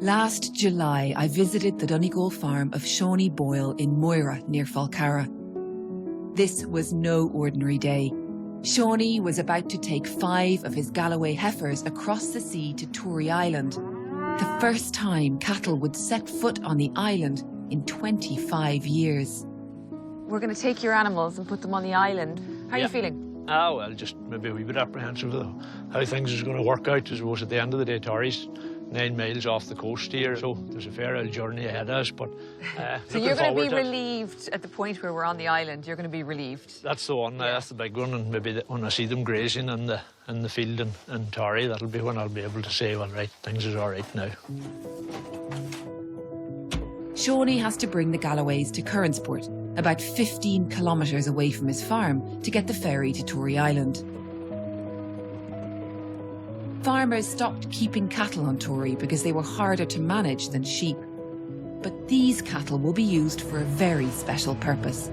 Last July, I visited the Donegal farm of Shawnee Boyle in Moira, near Falcarra. This was no ordinary day. Shawnee was about to take 5 of his Galloway heifers across the sea to Tory Island, the first time cattle would set foot on the island in 25 years. We're going to take your animals and put them on the island. How are you feeling? Oh, well, just maybe a wee bit apprehensive of how things is going to work out. I suppose at the end of the day, Tory's 9 miles off the coast here, so there's a fair old journey ahead of us, but so you're going to be relieved at the point where we're on the island. You're going to be relieved. That's the one. That's the big one, and maybe when I see them grazing in the field in Tory, that'll be when I'll be able to say, well, right, things is all right now. Shawnee has to bring the Galloways to Curransport, about 15 kilometres away from his farm, to get the ferry to Tory Island. Farmers stopped keeping cattle on Tory because they were harder to manage than sheep. But these cattle will be used for a very special purpose.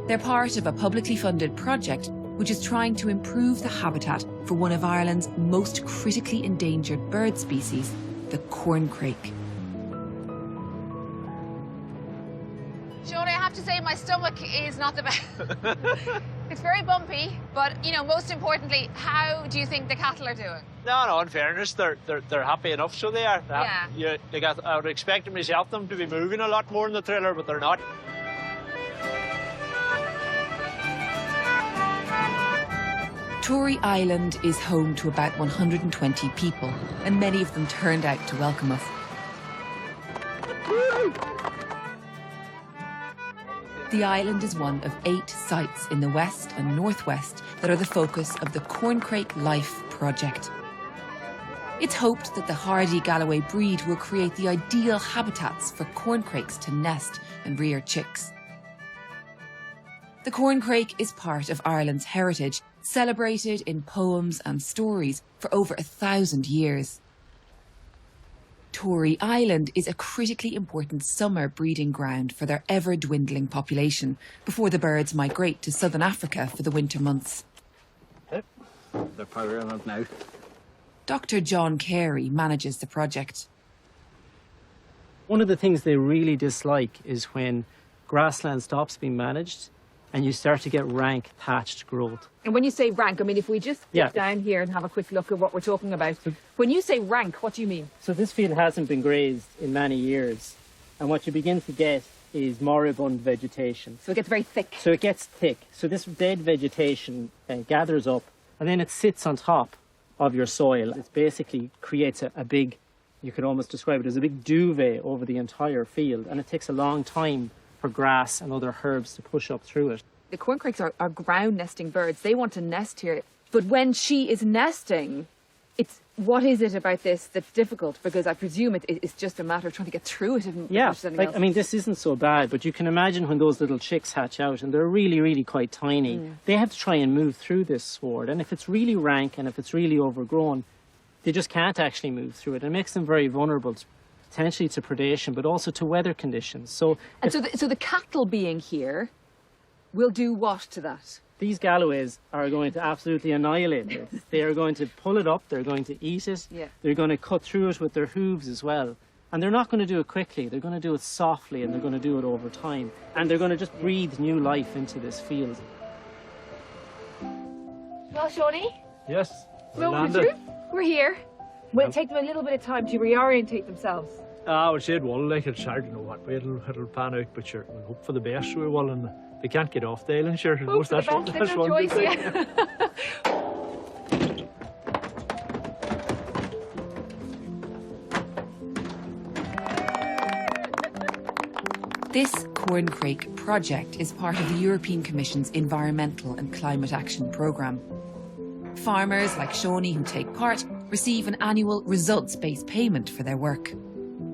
They're part of a publicly funded project which is trying to improve the habitat for one of Ireland's most critically endangered bird species, the corncrake. Shawnee, I have to say my stomach is not the best. It's very bumpy, but, you know, most importantly, how do you think the cattle are doing? No, in fairness, they're happy enough, so they are. Yeah. I would expect myself them to be moving a lot more in the trailer, but they're not. Tory Island is home to about 120 people, and many of them turned out to welcome us. The island is one of 8 sites in the west and northwest that are the focus of the Corncrake Life project. It's hoped that the hardy Galloway breed will create the ideal habitats for corncrakes to nest and rear chicks. The corncrake is part of Ireland's heritage, celebrated in poems and stories for over 1,000 years. Tory Island is a critically important summer breeding ground for their ever-dwindling population before the birds migrate to southern Africa for the winter months. They're powering up now. Dr. John Carey manages the project. One of the things they really dislike is when grassland stops being managed and you start to get rank thatched growth. And when you say rank, I mean, if we just get down here and have a quick look at what we're talking about. When you say rank, what do you mean? So this field hasn't been grazed in many years. And what you begin to get is moribund vegetation. So it gets very thick. So it gets thick. So this dead vegetation gathers up and then it sits on top of your soil. It basically creates a big, you could almost describe it as a big duvet over the entire field. And it takes a long time for grass and other herbs to push up through it. The corncrakes are ground nesting birds. They want to nest here. But when she is nesting, what is it about this that's difficult? Because I presume it's just a matter of trying to get through it. I mean, this isn't so bad, but you can imagine when those little chicks hatch out and they're really, really quite tiny, they have to try and move through this sward. And if it's really rank and if it's really overgrown, they just can't actually move through it. It makes them very vulnerable, potentially to predation, but also to weather conditions. So the cattle being here will do what to that? These Galloways are going to absolutely annihilate it. They are going to pull it up, they're going to eat it, they're going to cut through it with their hooves as well. And they're not going to do it quickly, they're going to do it softly and they're going to do it over time. And they're going to just breathe new life into this field. Well, Shawnee? Yes. We're here. Will it take them a little bit of time to reorientate themselves? I would say it will, like, it's hard to know what way it'll pan out, but sure, we'll hope for the best, we will, and they can't get off the island, sure. Hope for the best, there's no choice, This corncrake project is part of the European Commission's Environmental and Climate Action Programme. Farmers like Shawnee who take part receive an annual results-based payment for their work.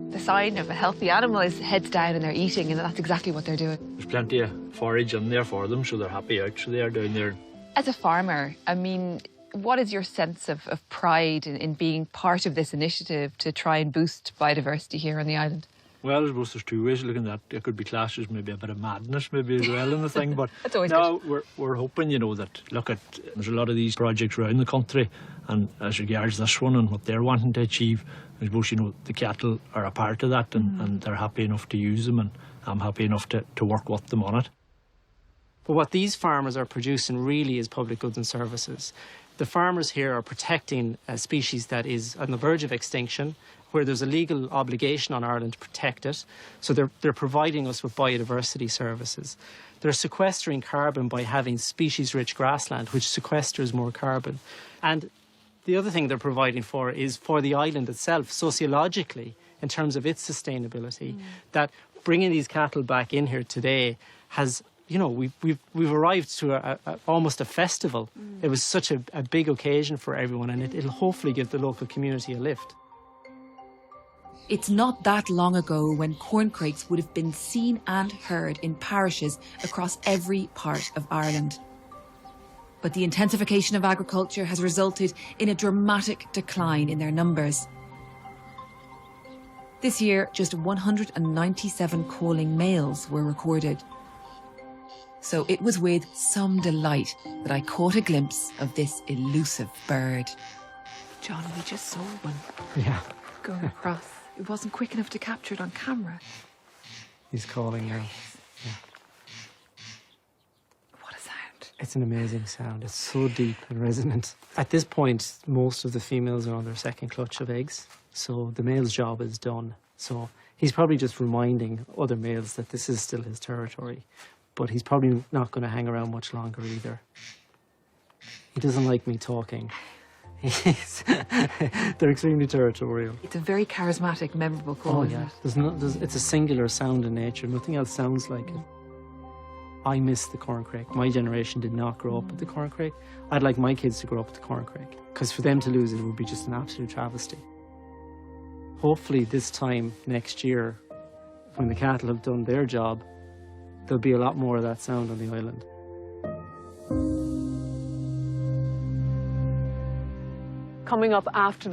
The sign of a healthy animal is heads down and they're eating, and that's exactly what they're doing. There's plenty of forage in there for them, so they're happy out, so they are down there. As a farmer, I mean, what is your sense of pride in being part of this initiative to try and boost biodiversity here on the island? Well, I suppose there's two ways of looking at that. It could be classed as maybe a bit of madness, maybe as well in the thing. But That's always no, we're hoping, you know, that there's a lot of these projects around the country, and as regards this one and what they're wanting to achieve, I suppose, you know, the cattle are a part of that, and they're happy enough to use them, and I'm happy enough to work with them on it. But what these farmers are producing really is public goods and services. The farmers here are protecting a species that is on the verge of extinction, where there's a legal obligation on Ireland to protect it. So they're providing us with biodiversity services. They're sequestering carbon by having species-rich grassland, which sequesters more carbon. And the other thing they're providing for is for the island itself, sociologically, in terms of its sustainability, that bringing these cattle back in here today has, you know, we've arrived to almost a festival. It was such a big occasion for everyone, and it'll hopefully give the local community a lift. It's not that long ago when corncrakes would have been seen and heard in parishes across every part of Ireland. But the intensification of agriculture has resulted in a dramatic decline in their numbers. This year, just 197 calling males were recorded. So it was with some delight that I caught a glimpse of this elusive bird. John, we just saw one Yeah, going across. It wasn't quick enough to capture it on camera. he's calling now. What a sound. It's an amazing sound. It's so deep and resonant. At this point, most of the females are on their second clutch of eggs, so the male's job is done. So he's probably just reminding other males that this is still his territory, but he's probably not going to hang around much longer either. He doesn't like me talking. They're extremely territorial. It's a very charismatic, memorable call, Oh, isn't it? It's a singular sound in nature. Nothing else sounds like it. I miss the corncrake. My generation did not grow up with the corncrake. I'd like my kids to grow up with the corncrake, because for them to lose it would be just an absolute travesty. Hopefully this time next year, when the cattle have done their job, there'll be a lot more of that sound on the island. Coming up after the